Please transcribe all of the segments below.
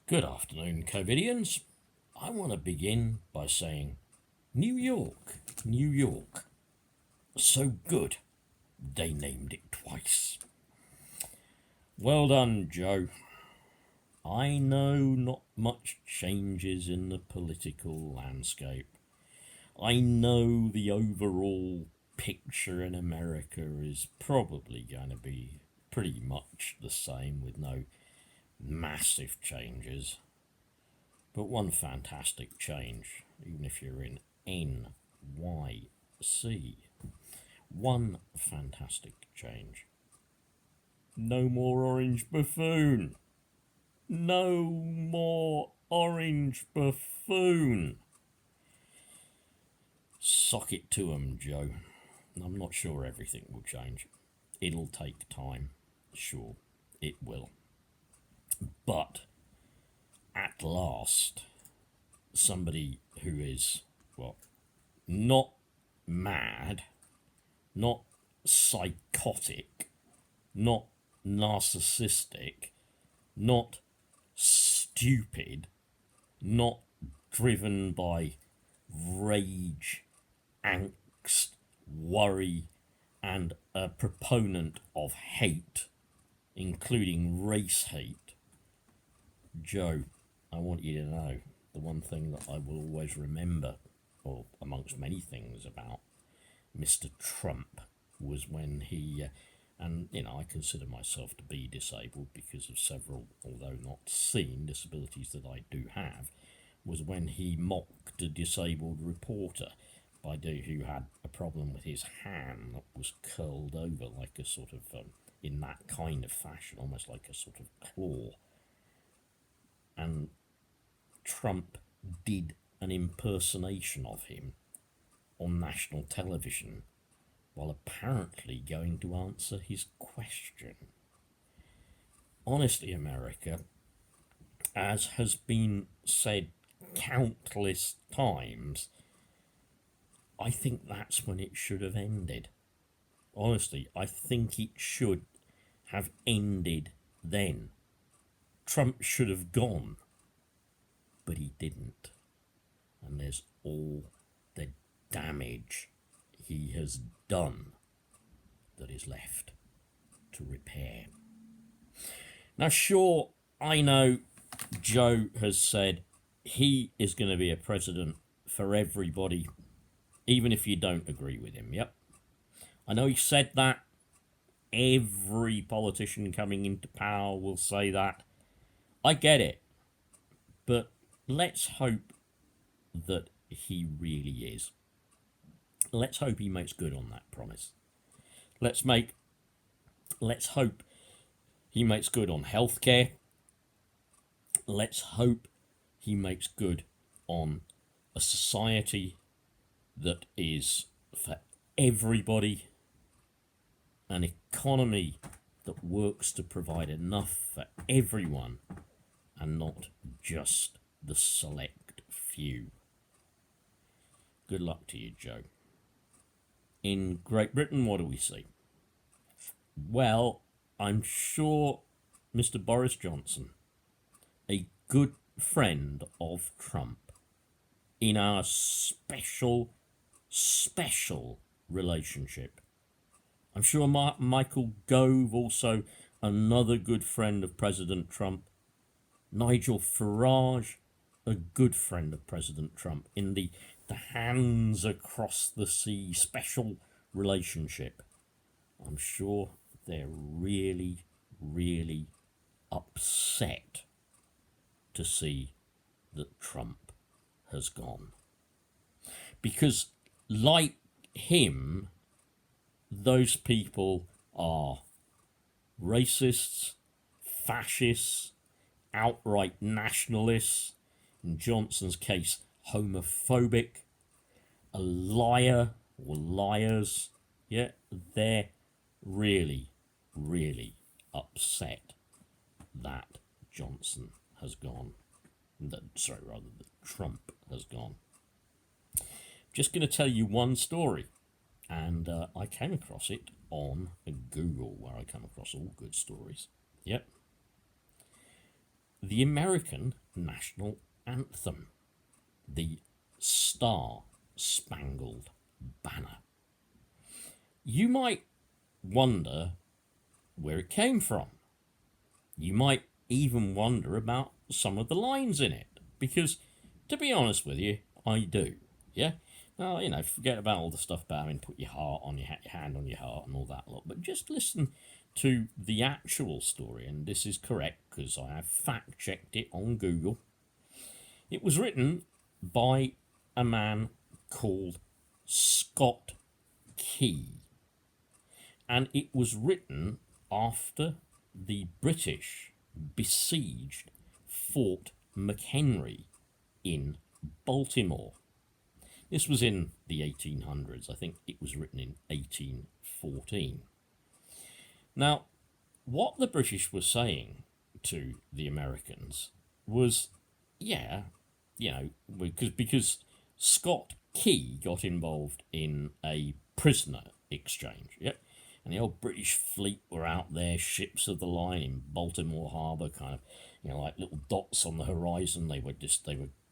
Good afternoon, COVIDians. I want to begin by saying New York, New York. So good, they named it twice. Well done, Joe. I know not much changes in the political landscape. I know the overall picture in America is probably going to be pretty much the same with no massive changes. But one fantastic change, even if you're in NYC, one fantastic change. No more orange buffoon. No more orange buffoon. Sock it to 'em, Joe. I'm not sure everything will change. It'll take time. Sure, it will. But at last, somebody who is, well, not mad, not psychotic, not narcissistic, not stupid, not driven by rage, angst, worry, and a proponent of hate, including race hate. Joe, I want you to know the one thing that I will always remember, or amongst many things about Mr. Trump, was when he, and I consider myself to be disabled because of several, although not seen, disabilities that I do have, was when he mocked a disabled reporter who had a problem with his hand that was curled over like a sort of, in that kind of fashion, almost like a sort of claw. And Trump did an impersonation of him on national television while apparently going to answer his question. Honestly, America, as has been said countless times, I think that's when it should have ended. Honestly, I think it should have ended then. Trump should have gone, but he didn't. And there's all the damage he has done that is left to repair. Now, sure, I know Joe has said he is going to be a president for everybody, even if you don't agree with him. Yep. I know he said that. Every politician coming into power will say that. I get it. But let's hope that he really is. Let's hope he makes good on that promise. Let's hope he makes good on healthcare. Let's hope he makes good on a society that is for everybody, an economy that works to provide enough for everyone and not just the select few. Good luck to you, Joe. In Great Britain, what do we see? Well, I'm sure Mr. Boris Johnson, a good friend of Trump, in our special relationship. I'm sure Michael Gove, also another good friend of President Trump. Nigel Farage, a good friend of President Trump, in the hands across the sea special relationship. I'm sure they're really, really upset to see that Trump has gone. Because, like him, those people are racists, fascists, outright nationalists, in Johnson's case, homophobic, a liar or liars. Yeah, they're really, really upset that Johnson has gone. That Trump has gone. Just going to tell you one story, and I came across it on Google, where I come across all good stories. Yep. the American National Anthem, the Star Spangled Banner. You might wonder where it came from. You might even wonder about some of the lines in it, because, to be honest with you, I do. Yeah? Now, forget about all the stuff about having to put your heart on your hand on your heart and all that lot, but just listen to the actual story, and this is correct because I have fact-checked it on Google. It was written by a man called Scott Key, and it was written after the British besieged Fort McHenry in Baltimore. This was in the 1800s. I think it was written in 1814. Now, what the British were saying to the Americans was, because Scott Key got involved in a prisoner exchange, and the old British fleet were out there, ships of the line in Baltimore Harbour, kind of, like little dots on the horizon. They were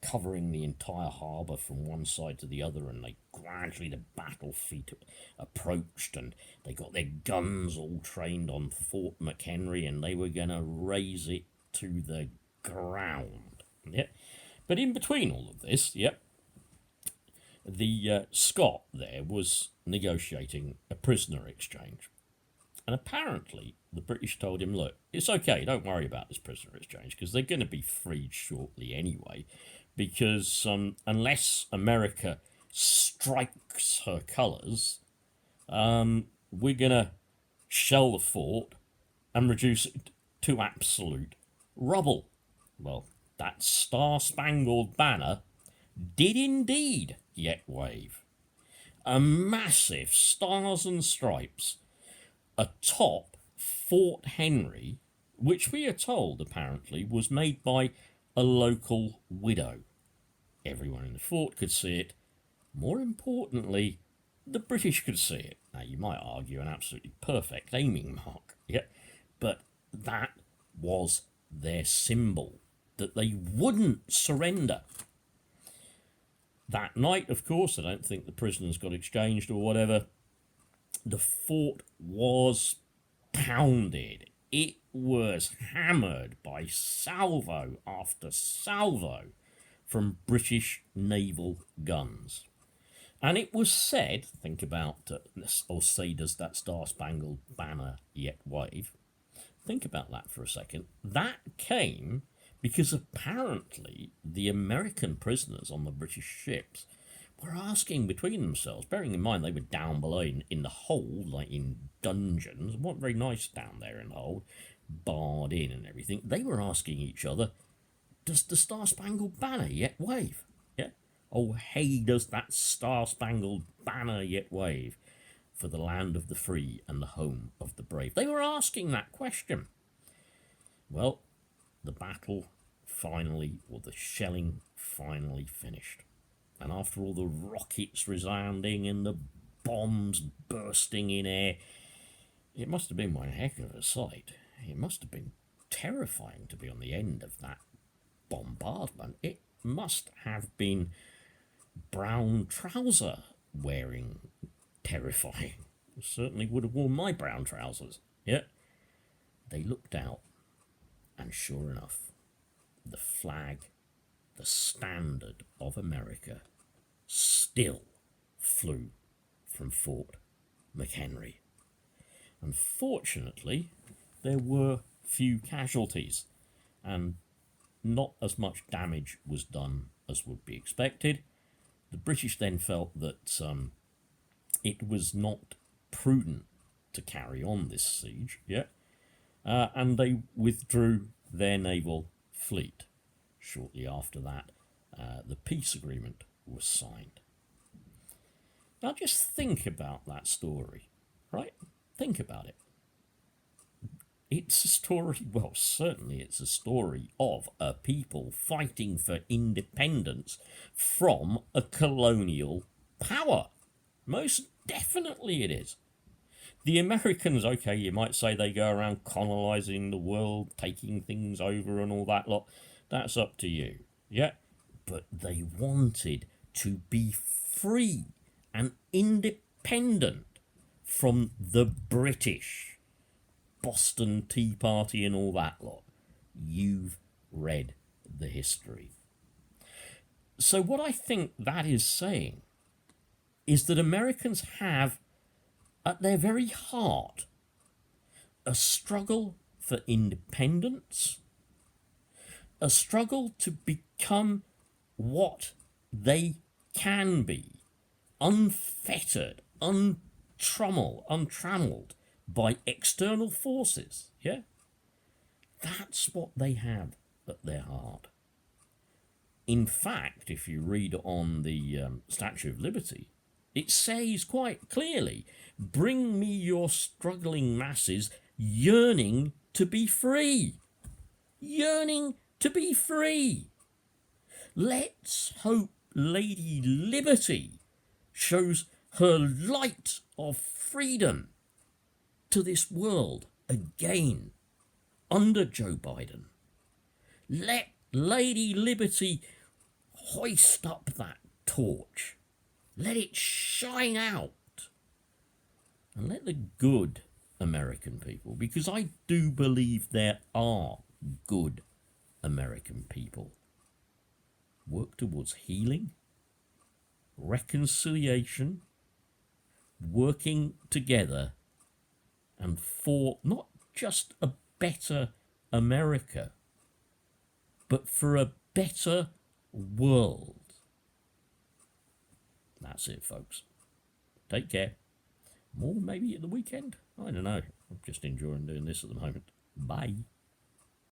covering the entire harbour from one side to the other, and gradually the battle fleet approached, and they got their guns all trained on Fort McHenry, and they were going to raze it to the ground. But in between all of this, the Scot there was negotiating a prisoner exchange. And apparently the British told him, look, it's okay, don't worry about this prisoner exchange, because they're going to be freed shortly anyway, because unless America strikes her colours, we're going to shell the fort and reduce it to absolute rubble. Well, that Star-Spangled Banner did indeed yet wave. A massive stars and stripes atop Fort Henry, which we are told apparently was made by a local widow. Everyone in the fort could see it. More importantly, the British could see it. Now, you might argue an absolutely perfect aiming mark, but that was their symbol, that they wouldn't surrender. That night, of course, I don't think the prisoners got exchanged or whatever. The fort was pounded. It was hammered by salvo after salvo from British naval guns. And it was said, think about, or say, does that Star-Spangled Banner yet wave? Think about that for a second. That came because apparently the American prisoners on the British ships were asking between themselves, bearing in mind they were down below in the hold, like in dungeons. It wasn't very nice down there in the hold, barred in and everything. They were asking each other, does the Star-Spangled Banner yet wave? Oh, hey, does that Star-Spangled Banner yet wave for the land of the free and the home of the brave? They were asking that question. Well, the battle finally, or the shelling finally finished. And after all the rockets resounding and the bombs bursting in air, it must have been one heck of a sight. It must have been terrifying to be on the end of that bombardment. It must have been brown trouser wearing terrifying. Certainly would have worn my brown trousers. They looked out, and sure enough, the flag, the standard of America, still flew from Fort McHenry. Unfortunately, there were few casualties, and not as much damage was done as would be expected. The British then felt that it was not prudent to carry on this siege, and they withdrew their naval fleet. Shortly after that, the peace agreement was signed. Now just think about that story, right? Think about it. It's a story, well, certainly it's a story of a people fighting for independence from a colonial power. Most definitely it is. The Americans, okay, you might say they go around colonising the world, taking things over and all that lot. That's up to you. Yeah? But they wanted to be free and independent from the British. Boston Tea Party and all that lot. You've read the history. So what I think that is saying is that Americans have at their very heart a struggle for independence, a struggle to become what they can be, unfettered, untrammeled by external forces. Yeah? That's what they have at their heart. In fact, if you read on the Statue of Liberty, it says quite clearly, bring me your struggling masses yearning to be free. Yearning to be free. Let's hope Lady Liberty shows her light of freedom to this world again under Joe Biden. Let Lady Liberty hoist up that torch. Let it shine out. And let the good American people, because I do believe there are good American people, work towards healing, reconciliation, working together, and for not just a better America, but for a better world. That's it, folks. Take care. More maybe at the weekend. I don't know. I'm just enjoying doing this at the moment. Bye.